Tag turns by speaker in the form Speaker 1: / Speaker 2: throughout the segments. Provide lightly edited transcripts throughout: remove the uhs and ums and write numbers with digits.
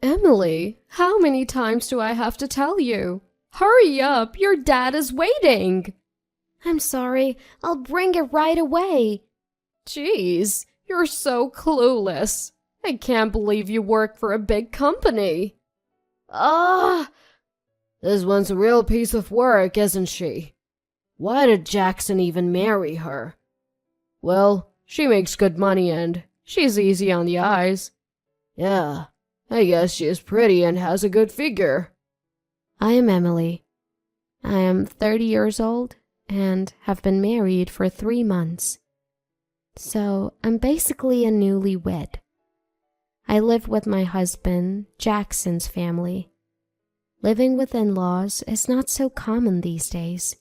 Speaker 1: Emily, how many times do I have to tell you? Hurry up, your dad is waiting.
Speaker 2: I'm sorry, I'll bring it right away.
Speaker 1: Jeez, you're so clueless. I can't believe you work for a big company.
Speaker 2: Ah!
Speaker 3: This one's a real piece of work, isn't she? Why did Jackson even marry her?
Speaker 1: Well, she makes good money and she's easy on the eyes.
Speaker 3: Yeah, I guess she is pretty and has a good figure.
Speaker 2: I am Emily. I am 30 years old and have been married for 3 months. So I'm basically a newlywed. I live with my husband, Jackson's family. Living with in-laws is not so common these days,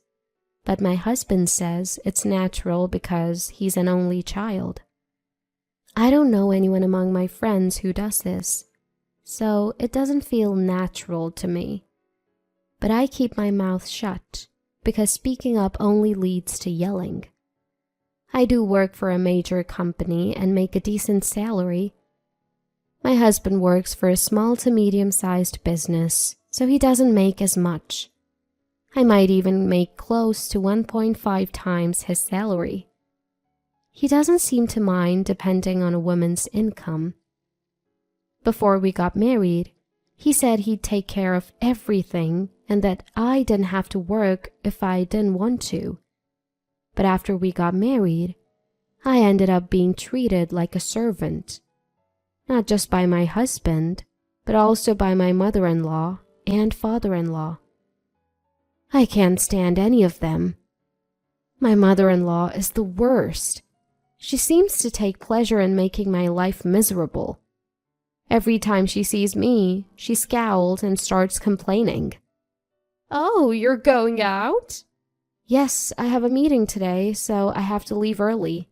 Speaker 2: but my husband says it's natural because he's an only child. I don't know anyone among my friends who does this, so it doesn't feel natural to me. But I keep my mouth shut because speaking up only leads to yelling. I do work for a major company and make a decent salary. My husband works for a small to medium-sized business, so he doesn't make as much. I might even make close to 1.5 times his salary. He doesn't seem to mind depending on a woman's income. Before we got married, he said he'd take care of everything and that I didn't have to work if I didn't want to. But after we got married, I ended up being treated like a servant. Not just by my husband, but also by my mother-in-law and father-in-law. I can't stand any of them. My mother-in-law is the worst. She seems to take pleasure in making my life miserable. Every time she sees me, she scowls and starts complaining.
Speaker 1: Oh, you're going out?
Speaker 2: Yes, I have a meeting today, so I have to leave early.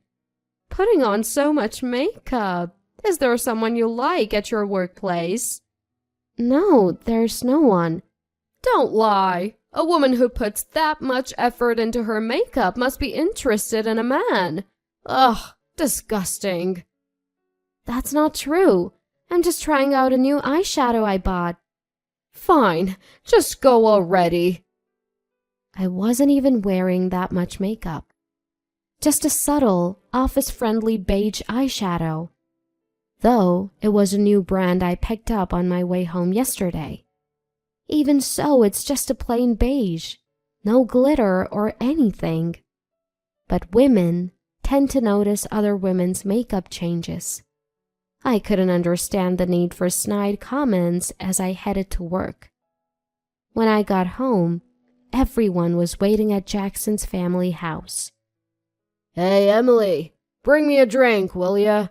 Speaker 1: Putting on so much makeup. Is there someone you like at your workplace?
Speaker 2: No, there's no one.
Speaker 1: Don't lie. A woman who puts that much effort into her makeup must be interested in a man. Ugh, disgusting.
Speaker 2: That's not true. I'm just trying out a new eyeshadow I bought.
Speaker 1: Fine, just go already.
Speaker 2: I wasn't even wearing that much makeup. Just a subtle, office-friendly beige eyeshadow. Though it was a new brand I picked up on my way home yesterday. Even so, it's just a plain beige, no glitter or anything. But women tend to notice other women's makeup changes. I couldn't understand the need for snide comments as I headed to work. When I got home, everyone was waiting at Jackson's family house.
Speaker 3: Hey, Emily, bring me a drink, will ya?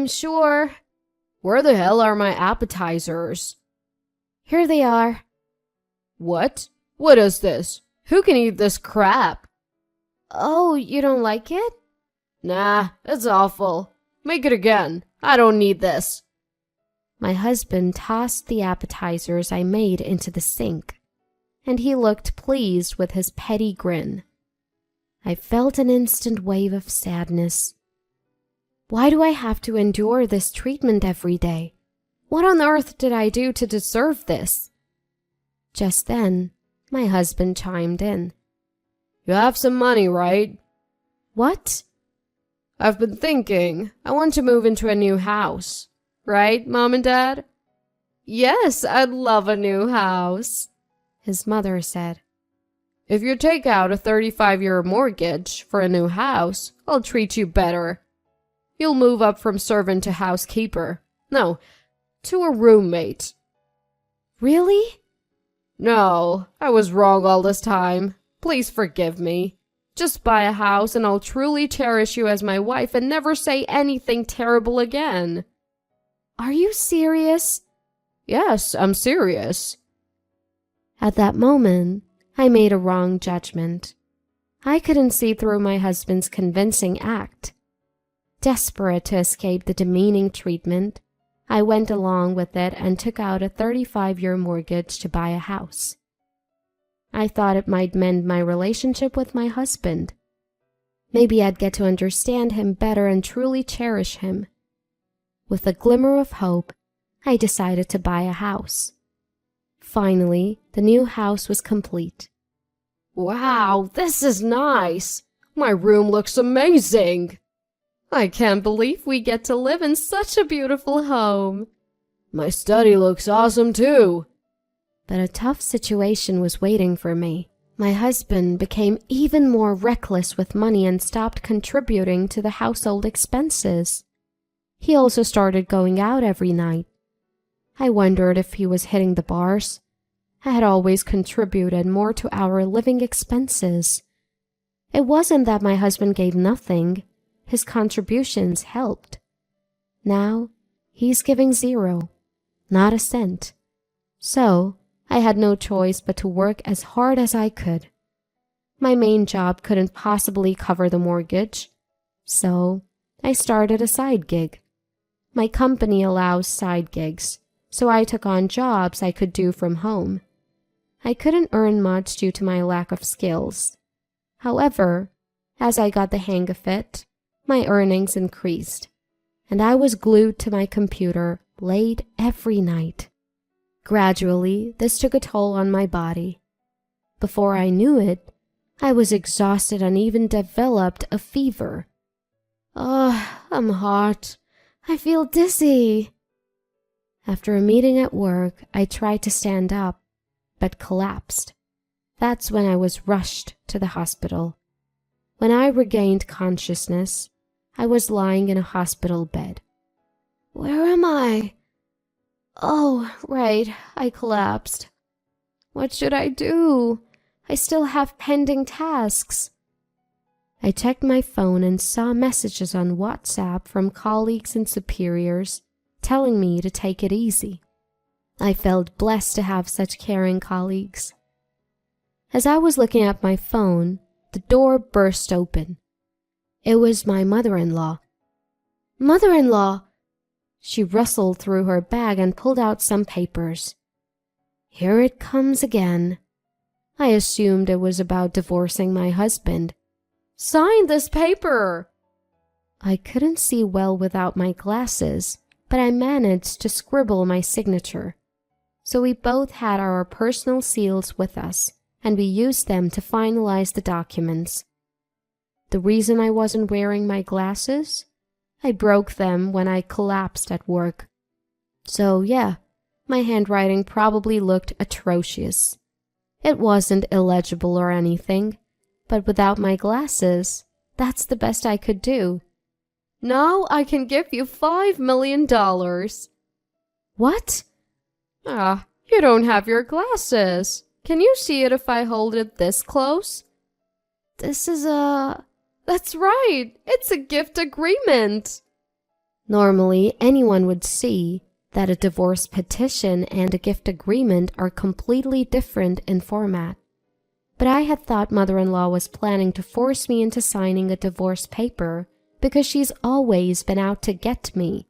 Speaker 2: Sure.
Speaker 3: Where the hell are my appetizers?
Speaker 2: Here they are.
Speaker 3: What? What is this? Who can eat this crap?
Speaker 2: Oh, you don't like it?
Speaker 3: Nah, it's awful. Make it again. I don't need this.
Speaker 2: My husband tossed the appetizers I made into the sink, and he looked pleased with his petty grin. I felt an instant wave of sadness. Why do I have to endure this treatment every day? What on earth did I do to deserve this? Just then, my husband chimed in.
Speaker 3: You have some money, right?
Speaker 2: What?
Speaker 3: I've been thinking. I want to move into a new house. Right, Mom and Dad?
Speaker 1: Yes, I'd love a new house,
Speaker 2: his mother said.
Speaker 3: If you take out a 35-year mortgage for a new house, I'll treat you better. You'll move up from servant to housekeeper. No, to a roommate.
Speaker 2: Really?
Speaker 3: No, I was wrong all this time. Please forgive me. Just buy a house and I'll truly cherish you as my wife and never say anything terrible again.
Speaker 2: Are you serious?
Speaker 3: Yes, I'm serious.
Speaker 2: At that moment, I made a wrong judgment. I couldn't see through my husband's convincing act. Desperate to escape the demeaning treatment, I went along with it and took out a 35-year mortgage to buy a house. I thought it might mend my relationship with my husband. Maybe I'd get to understand him better and truly cherish him. With a glimmer of hope, I decided to buy a house. Finally, the new house was complete.
Speaker 3: Wow, this is nice. My room looks amazing. I can't believe we get to live in such a beautiful home. My study looks awesome too.
Speaker 2: But a tough situation was waiting for me. My husband became even more reckless with money and stopped contributing to the household expenses. He also started going out every night. I wondered if he was hitting the bars. I had always contributed more to our living expenses. It wasn't that my husband gave nothing. His contributions helped. Now, he's giving zero, not a cent. So, I had no choice but to work as hard as I could. My main job couldn't possibly cover the mortgage, so I started a side gig. My company allows side gigs, so I took on jobs I could do from home. I couldn't earn much due to my lack of skills. However, as I got the hang of it, my earnings increased, and I was glued to my computer late every night. Gradually, this took a toll on my body. Before I knew it, I was exhausted and even developed a fever.
Speaker 1: Oh, I'm hot. I feel dizzy.
Speaker 2: After a meeting at work, I tried to stand up, but collapsed. That's when I was rushed to the hospital. When I regained consciousness, I was lying in a hospital bed.
Speaker 1: Where am I? Oh, right, I collapsed. What should I do? I still have pending tasks.
Speaker 2: I checked my phone and saw messages on WhatsApp from colleagues and superiors telling me to take it easy. I felt blessed to have such caring colleagues. As I was looking at my phone, the door burst open. It was my mother-in-law.
Speaker 1: Mother-in-law!
Speaker 2: She rustled through her bag and pulled out some papers. Here it comes again. I assumed it was about divorcing my husband.
Speaker 1: Sign this paper!
Speaker 2: I couldn't see well without my glasses, but I managed to scribble my signature. So we both had our personal seals with us, and we used them to finalize the documents. The reason I wasn't wearing my glasses? I broke them when I collapsed at work. So yeah, my handwriting probably looked atrocious. It wasn't illegible or anything, but without my glasses, that's the best I could do.
Speaker 1: Now I can give you $5 million.
Speaker 2: What?
Speaker 1: You don't have your glasses. Can you see it if I hold it this close?
Speaker 2: This is
Speaker 1: That's right, it's a gift agreement.
Speaker 2: Normally, anyone would see that a divorce petition and a gift agreement are completely different in format. But I had thought mother-in-law was planning to force me into signing a divorce paper because she's always been out to get me.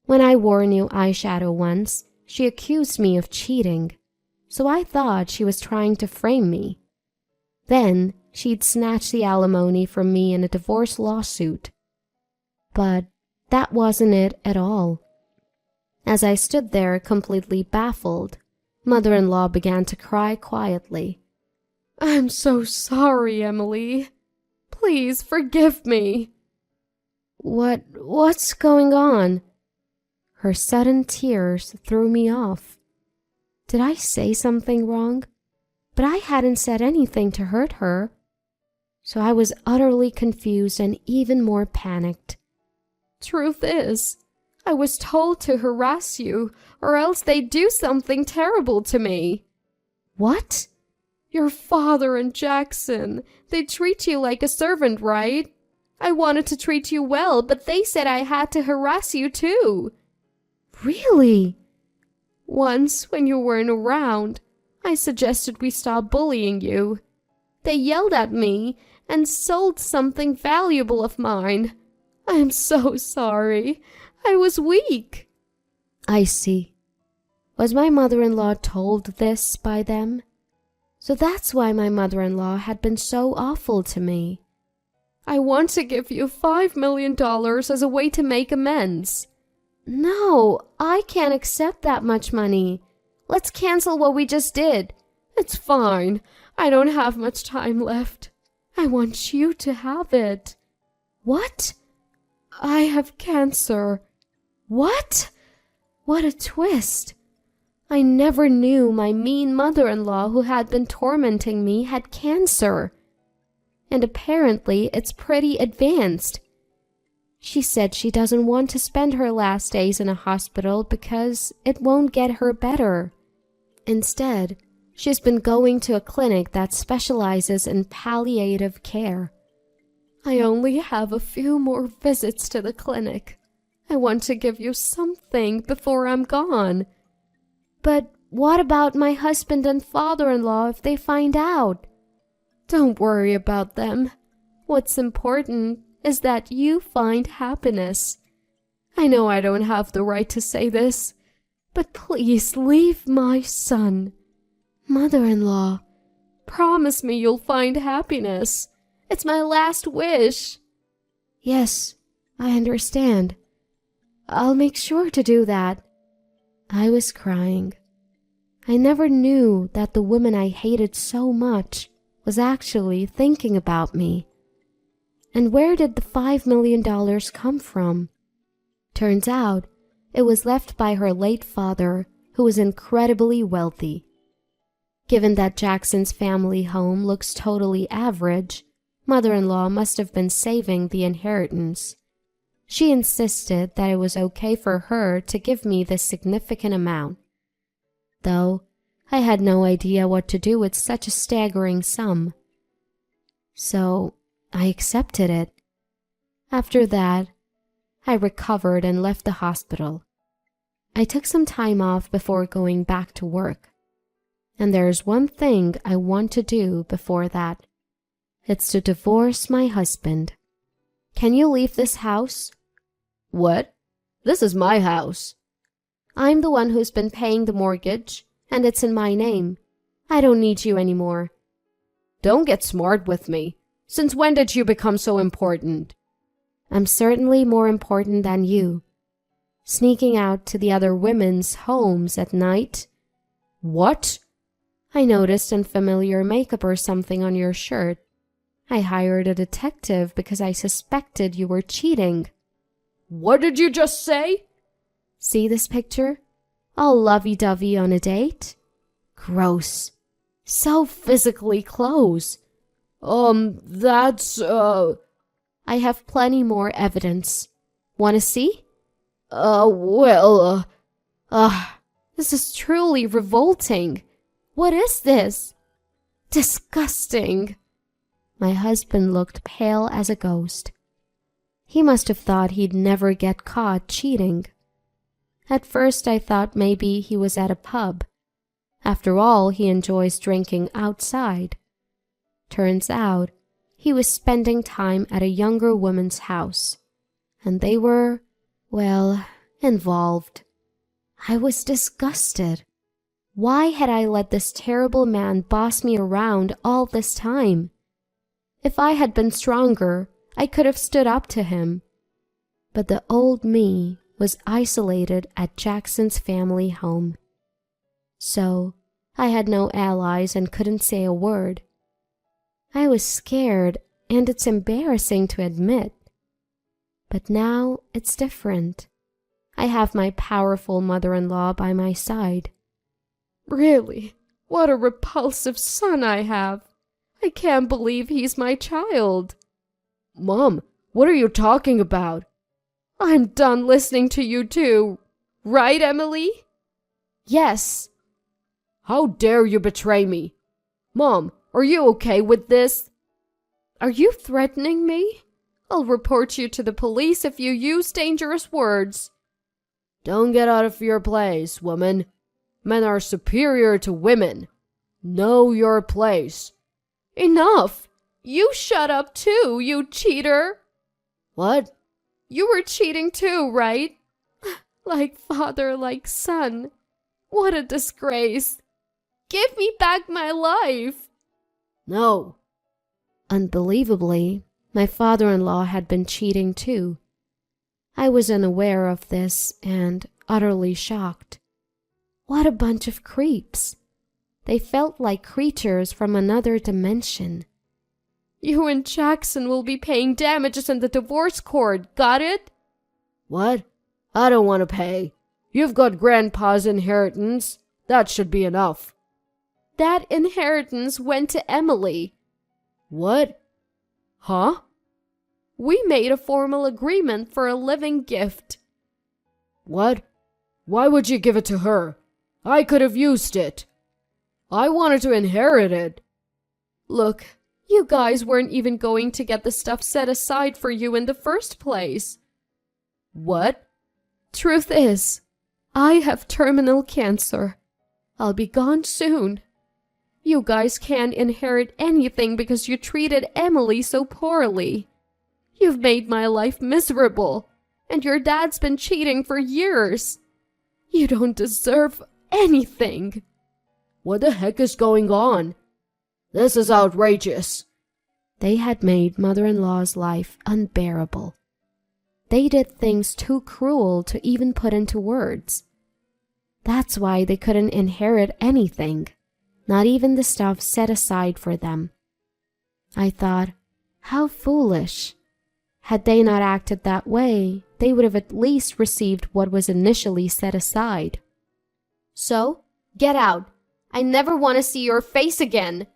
Speaker 2: When I wore new eyeshadow once, she accused me of cheating, so I thought she was trying to frame me. Then she'd snatch the alimony from me in a divorce lawsuit. But that wasn't it at all. As I stood there completely baffled, mother-in-law began to cry quietly.
Speaker 1: I'm so sorry, Emily. Please forgive me.
Speaker 2: What's going on? Her sudden tears threw me off. Did I say something wrong? But I hadn't said anything to hurt her. So I was utterly confused and even more panicked.
Speaker 1: Truth is, I was told to harass you, or else they'd do something terrible to me.
Speaker 2: What?
Speaker 1: Your father and Jackson, they treat you like a servant, right? I wanted to treat you well, but they said I had to harass you too.
Speaker 2: Really?
Speaker 1: Once, when you weren't around, I suggested we stop bullying you. They yelled at me and sold something valuable of mine. I'm so sorry. I was weak.
Speaker 2: I see. Was my mother-in-law told this by them? So that's why my mother-in-law had been so awful to me.
Speaker 1: I want to give you $5 million as a way to make amends.
Speaker 2: No, I can't accept that much money. Let's cancel what we just did.
Speaker 1: It's fine. I don't have much time left. I want you to have it.
Speaker 2: What?
Speaker 1: I have cancer.
Speaker 2: What? What a twist. I never knew my mean mother-in-law who had been tormenting me had cancer. And apparently it's pretty advanced. She said she doesn't want to spend her last days in a hospital because it won't get her better. Instead, she's been going to a clinic that specializes in palliative care.
Speaker 1: I only have a few more visits to the clinic. I want to give you something before I'm gone.
Speaker 2: But what about my husband and father-in-law if they find out?
Speaker 1: Don't worry about them. What's important is that you find happiness. I know I don't have the right to say this, but please leave my son.
Speaker 2: Mother-in-law,
Speaker 1: promise me you'll find happiness. It's my last wish.
Speaker 2: Yes, I understand. I'll make sure to do that. I was crying. I never knew that the woman I hated so much was actually thinking about me. And where did the $5 million come from? Turns out, it was left by her late father, who was incredibly wealthy. Given that Jackson's family home looks totally average, mother-in-law must have been saving the inheritance. She insisted that it was okay for her to give me this significant amount. Though, I had no idea what to do with such a staggering sum. So, I accepted it. After that, I recovered and left the hospital. I took some time off before going back to work. And there's one thing I want to do before that. It's to divorce my husband. Can you leave this house?
Speaker 3: What? This is my house.
Speaker 2: I'm the one who's been paying the mortgage, and it's in my name. I don't need you anymore.
Speaker 3: Don't get smart with me. Since when did you become so important?
Speaker 2: I'm certainly more important than you. Sneaking out to the other women's homes at night.
Speaker 3: What?
Speaker 2: I noticed unfamiliar makeup or something on your shirt. I hired a detective because I suspected you were cheating.
Speaker 3: What did you just say?
Speaker 2: See this picture? All lovey-dovey on a date? Gross. So physically close.
Speaker 3: That's,
Speaker 2: I have plenty more evidence. Want to see? This is truly revolting. What is this? Disgusting. My husband looked pale as a ghost. He must have thought he'd never get caught cheating. At first I thought maybe he was at a pub. After all, he enjoys drinking outside. Turns out, he was spending time at a younger woman's house. And they were, well, involved. I was disgusted. Why had I let this terrible man boss me around all this time? If I had been stronger, I could have stood up to him. But the old me was isolated at Jackson's family home. So, I had no allies and couldn't say a word. I was scared, and it's embarrassing to admit. But now it's different. I have my powerful mother-in-law by my side.
Speaker 1: Really? What a repulsive son I have. I can't believe he's my child.
Speaker 3: Mom, what are you talking about?
Speaker 1: I'm done listening to you too. Right, Emily?
Speaker 2: Yes.
Speaker 3: How dare you betray me? Mom, are you okay with this?
Speaker 1: Are you threatening me? I'll report you to the police if you use dangerous words.
Speaker 3: Don't get out of your place, woman. Men are superior to women. Know your place.
Speaker 1: Enough! You shut up too, you cheater!
Speaker 3: What?
Speaker 1: You were cheating too, right? Like father, like son. What a disgrace. Give me back my life.
Speaker 3: No.
Speaker 2: Unbelievably, my father-in-law had been cheating too. I was unaware of this and utterly shocked. What a bunch of creeps! They felt like creatures from another dimension.
Speaker 1: You and Jackson will be paying damages in the divorce court, got it?
Speaker 3: What? I don't want to pay. You've got Grandpa's inheritance. That should be enough.
Speaker 1: That inheritance went to Emily.
Speaker 3: What? Huh?
Speaker 1: We made a formal agreement for a living gift.
Speaker 3: What? Why would you give it to her? I could have used it. I wanted to inherit it.
Speaker 1: Look, you guys weren't even going to get the stuff set aside for you in the first place.
Speaker 3: What?
Speaker 1: Truth is, I have terminal cancer. I'll be gone soon. You guys can't inherit anything because you treated Emily so poorly. You've made my life miserable, and your dad's been cheating for years. You don't deserve anything.
Speaker 3: What the heck is going on? This is outrageous.
Speaker 2: They had made mother-in-law's life unbearable. They did things too cruel to even put into words. That's why they couldn't inherit anything, not even the stuff set aside for them. I thought, how foolish. Had they not acted that way, they would have at least received what was initially set aside.
Speaker 1: So, get out. I never want to see your face again.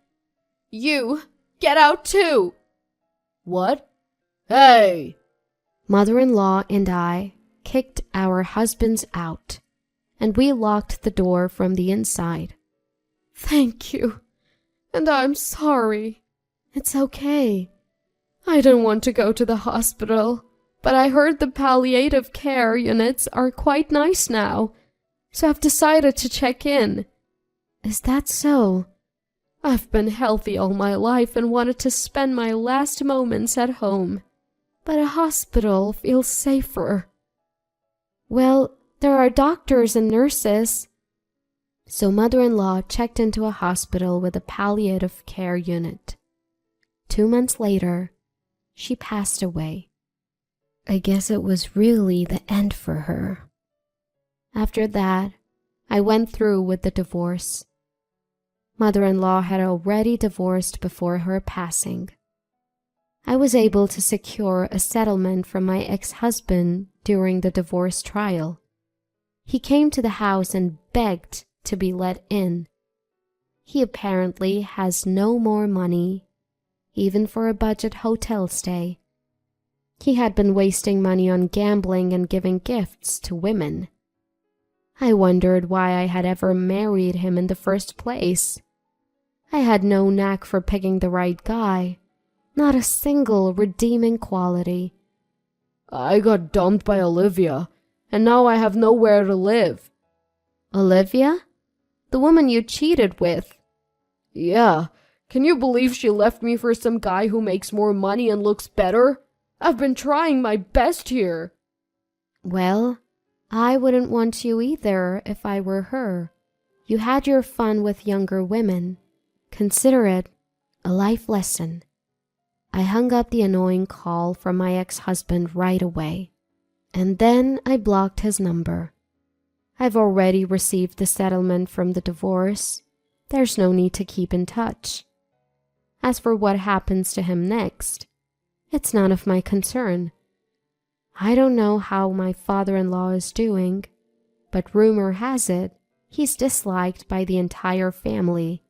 Speaker 1: You, get out too.
Speaker 3: What? Hey!
Speaker 2: Mother-in-law and I kicked our husbands out, and we locked the door from the inside.
Speaker 1: Thank you, and I'm sorry.
Speaker 2: It's okay.
Speaker 1: I didn't want to go to the hospital, but I heard the palliative care units are quite nice now, so I've decided to check in.
Speaker 2: Is that so?
Speaker 1: I've been healthy all my life and wanted to spend my last moments at home, but a hospital feels safer.
Speaker 2: Well, there are doctors and nurses. So mother-in-law checked into a hospital with a palliative care unit. 2 months later, she passed away. I guess it was really the end for her. After that, I went through with the divorce. Mother-in-law had already divorced before her passing. I was able to secure a settlement from my ex-husband during the divorce trial. He came to the house and begged to be let in. He apparently has no more money, even for a budget hotel stay. He had been wasting money on gambling and giving gifts to women. I wondered why I had ever married him in the first place. I had no knack for picking the right guy, not a single redeeming quality.
Speaker 3: I got dumped by Olivia, and now I have nowhere to live.
Speaker 1: Olivia? The woman you cheated with?
Speaker 3: Yeah. Can you believe she left me for some guy who makes more money and looks better? I've been trying my best here.
Speaker 2: Well, I wouldn't want you either if I were her. You had your fun with younger women. Consider it a life lesson. I hung up the annoying call from my ex-husband right away, and then I blocked his number. I've already received the settlement from the divorce. There's no need to keep in touch. As for what happens to him next, it's none of my concern. I don't know how my father-in-law is doing, but rumor has it he's disliked by the entire family.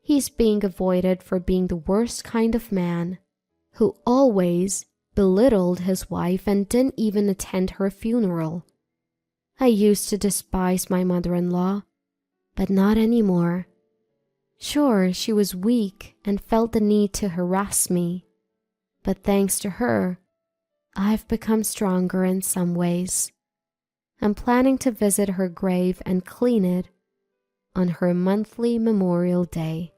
Speaker 2: He's being avoided for being the worst kind of man, who always belittled his wife and didn't even attend her funeral. I used to despise my mother-in-law, but not anymore. Sure, she was weak and felt the need to harass me, but thanks to her, I've become stronger in some ways. I'm planning to visit her grave and clean it on her monthly Memorial Day.